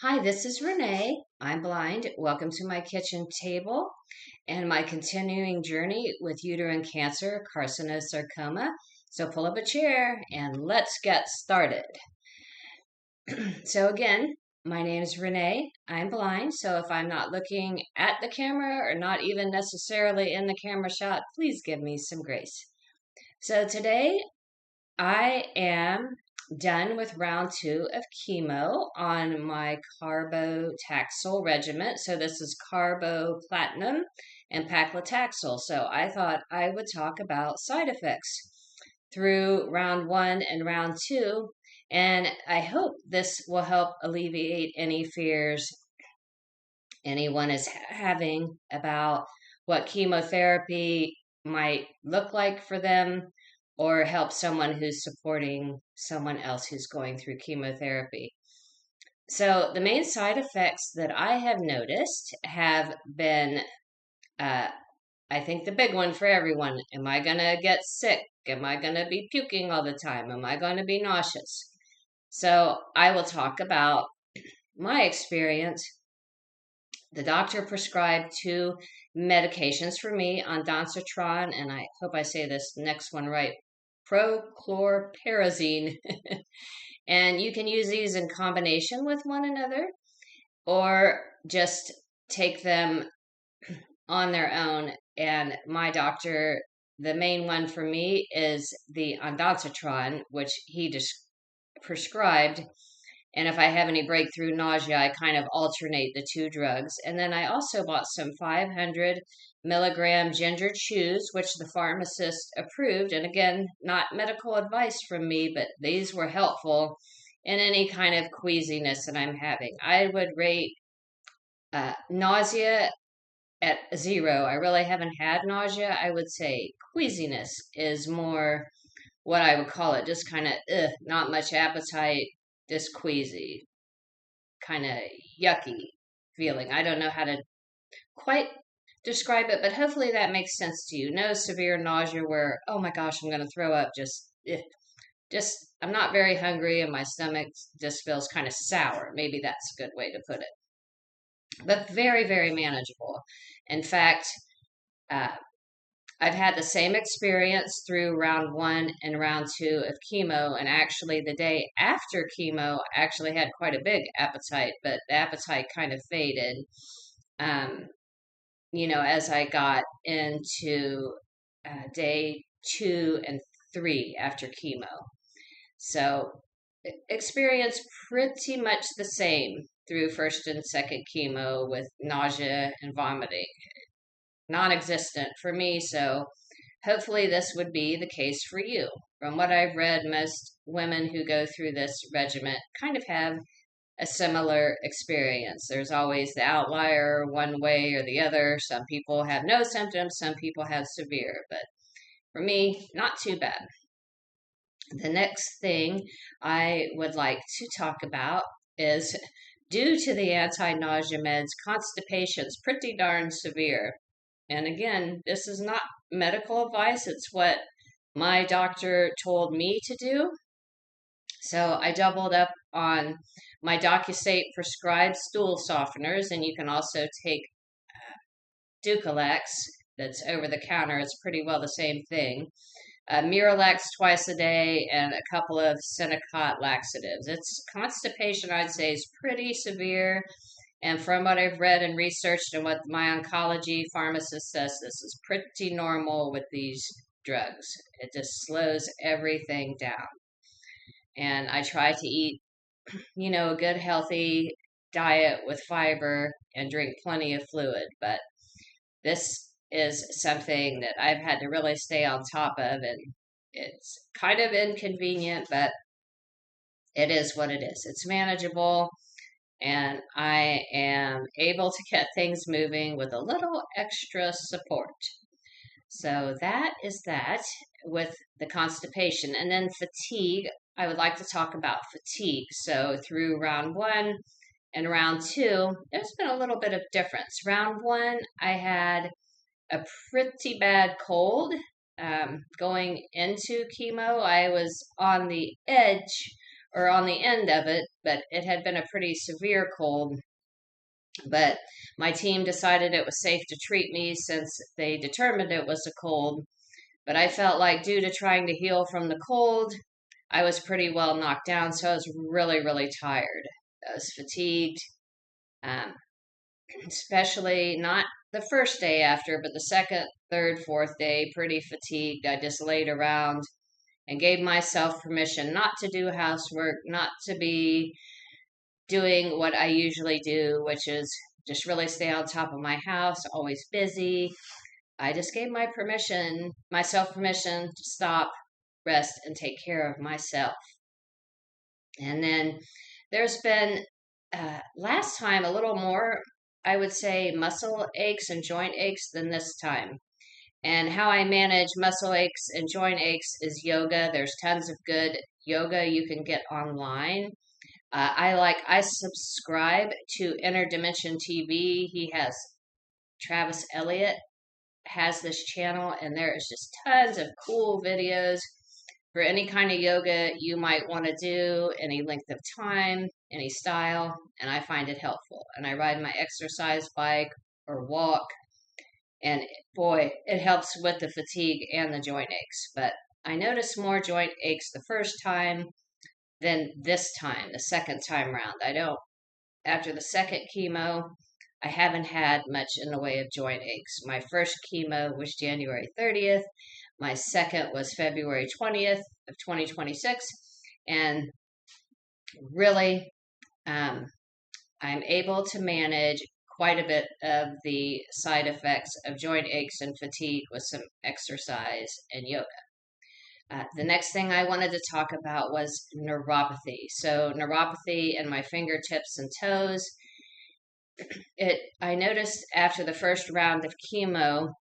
Hi, this is Renee. I'm blind. Welcome to my kitchen table and my continuing journey with uterine cancer, carcinosarcoma. So pull up a chair and let's get started. So again, my name is Renee. I'm blind, so if I'm not looking at the camera or not even necessarily in the camera shot, please give me some grace. So today I am done with round 2 of chemo on my Carbotaxol regimen. So this is carboplatinum and paclitaxel. So I thought I would talk about side effects through round 1 and round 2. And I hope this will help alleviate any fears anyone is having about what chemotherapy might look like for them or help someone who's supporting someone else who's going through chemotherapy. So, the main side effects that I have noticed have been, uh, I think, the big one for everyone. Am I going to get sick? Am I going to be puking all the time? Am I going to be nauseous? So, I will talk about my experience. The doctor prescribed 2 medications for me, ondansetron, and I hope I say this next one right, prochlorperazine. And you can use these in combination with one another or just take them on their own. And my doctor, the main one for me is the ondansetron, which he just prescribed. And if I have any breakthrough nausea, I kind of alternate the 2 drugs. And then I also bought some 500 milligram ginger chews, which the pharmacist approved. And again, not medical advice from me, but these were helpful in any kind of queasiness that I'm having. I would rate nausea at 0. I really haven't had nausea. I would say queasiness is more what I would call it, just kind of not much appetite, just queasy, kind of yucky feeling. I don't know how to quite describe it, but hopefully that makes sense to you. No severe nausea where, oh my gosh, I'm going to throw up. Just I'm not very hungry and my stomach just feels kind of sour. Maybe that's a good way to put it. But very, very manageable. In fact, uh, I've had the same experience through round 1 and round 2 of chemo, and actually the day after chemo, I actually had quite a big appetite, but the appetite kind of faded, um, as I got into day 2 and 3 after chemo. So, experience pretty much the same through first and second chemo with nausea and vomiting. Non-existent for me, so hopefully this would be the case for you. From what I've read, most women who go through this regimen kind of have a similar experience. There's always the outlier one way or the other. Some people have no symptoms, some people have severe, but for me, not too bad. The next thing I would like to talk about is due to the anti-nausea meds, constipation's pretty darn severe. And again, this is not medical advice, it's what my doctor told me to do. So I doubled up on my DocuState prescribed stool softeners, and you can also take Ducalax that's over the counter. It's pretty well the same thing. Miralax twice a day, and a couple of Senecot laxatives. It's constipation, I'd say, is pretty severe. And from what I've read and researched and what my oncology pharmacist says, this is pretty normal with these drugs. It just slows everything down. And I try to eat, a good healthy diet with fiber and drink plenty of fluid. But this is something that I've had to really stay on top of, and it's kind of inconvenient, but it is what it is. It's manageable, and I am able to get things moving with a little extra support. So that is that with the constipation. And then fatigue, I would like to talk about fatigue. So through round 1 and round 2, there's been a little bit of difference. Round 1, I had a pretty bad cold. Going into chemo, I was on the edge or on the end of it, but it had been a pretty severe cold. But my team decided it was safe to treat me since they determined it was a cold. But I felt like, due to trying to heal from the cold, I was pretty well knocked down. So I was really, really tired. I was fatigued, um, especially not the first day after, but the second, third, fourth day, pretty fatigued. I just laid around and gave myself permission not to do housework, not to be doing what I usually do, which is just really stay on top of my house, always busy. I just gave myself permission to stop, rest, and take care of myself. And then there's been, last time, a little more, I would say, muscle aches and joint aches than this time. And how I manage muscle aches and joint aches is yoga. There's tons of good yoga you can get online. I subscribe to Inner Dimension TV. He has Travis Elliott has this channel, and there is just tons of cool videos for any kind of yoga you might want to do, any length of time, any style, and I find it helpful. And I ride my exercise bike or walk, and boy, it helps with the fatigue and the joint aches. But I noticed more joint aches the first time than this time, the second time round. After the second chemo, I haven't had much in the way of joint aches. My first chemo was January 30th. My second was February 20th of 2026. And really, I'm able to manage quite a bit of the side effects of joint aches and fatigue with some exercise and yoga. The next thing I wanted to talk about was neuropathy. So neuropathy in my fingertips and toes. I noticed after the first round of chemo,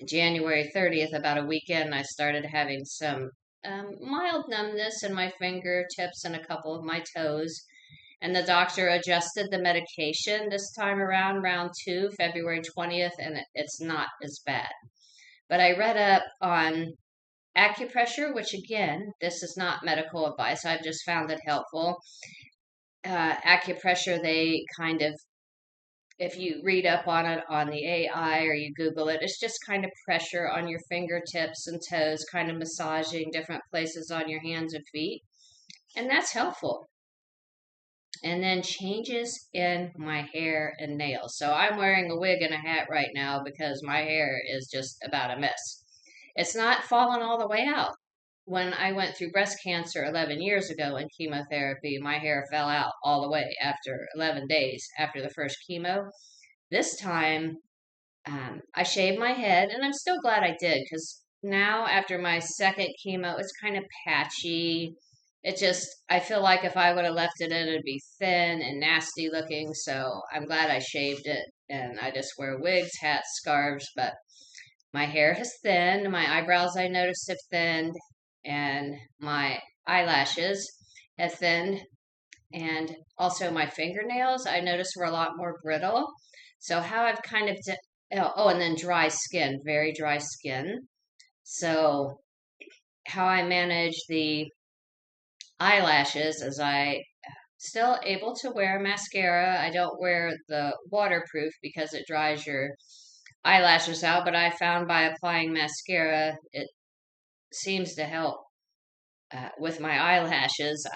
January 30th, about a weekend, I started having some mild numbness in my fingertips and a couple of my toes. And the doctor adjusted the medication this time around, round 2, February 20th, and it's not as bad. But I read up on acupressure, which again, this is not medical advice. I've just found it helpful. Acupressure, they kind of, if you read up on it on the AI or you Google it, it's just kind of pressure on your fingertips and toes, kind of massaging different places on your hands and feet. And that's helpful. And then changes in my hair and nails. So I'm wearing a wig and a hat right now because my hair is just about a mess. It's not fallen all the way out. When I went through breast cancer 11 years ago in chemotherapy, my hair fell out all the way after 11 days after the first chemo. This time, I shaved my head, and I'm still glad I did because now after my second chemo, it's kind of patchy. I feel like if I would have left it in, it'd be thin and nasty looking. So I'm glad I shaved it, and I just wear wigs, hats, scarves, but my hair has thinned. My eyebrows, I noticed, have thinned. And my eyelashes have thinned. And also my fingernails, I noticed, were a lot more brittle. So how I've kind of... and then dry skin, very dry skin. So how I manage the eyelashes is I still able to wear mascara. I don't wear the waterproof because it dries your eyelashes out, but I found by applying mascara, it seems to help with my eyelashes,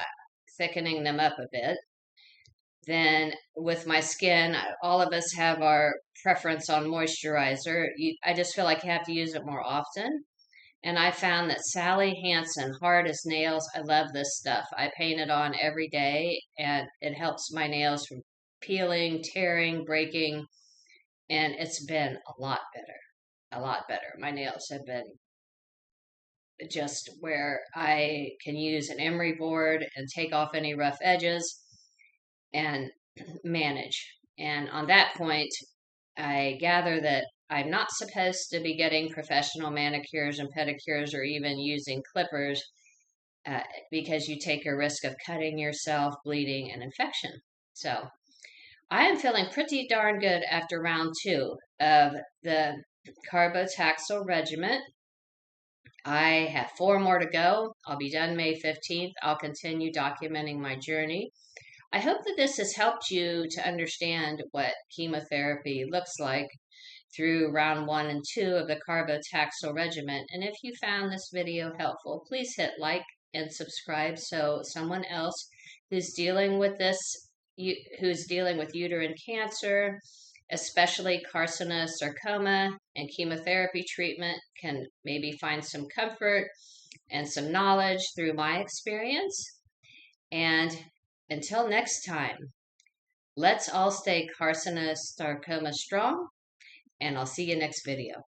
thickening them up a bit. Then with my skin, all of us have our preference on moisturizer. I just feel like you have to use it more often. And I found that Sally Hansen, Hard as Nails, I love this stuff. I paint it on every day, and it helps my nails from peeling, tearing, breaking, and it's been a lot better. A lot better. My nails have been just where I can use an emery board and take off any rough edges and manage. And on that point, I gather that I'm not supposed to be getting professional manicures and pedicures or even using clippers because you take a risk of cutting yourself, bleeding, and infection. So I am feeling pretty darn good after round 2 of the Carbotaxol regimen. I have 4 more to go. I'll be done May 15th. I'll continue documenting my journey. I hope that this has helped you to understand what chemotherapy looks like through round 1 and 2 of the Carbotaxol regimen. And if you found this video helpful, please hit like and subscribe so someone else who's dealing with who's dealing with uterine cancer, especially carcinosarcoma and chemotherapy treatment, can maybe find some comfort and some knowledge through my experience. And until next time, let's all stay carcinosarcoma strong, and I'll see you next video.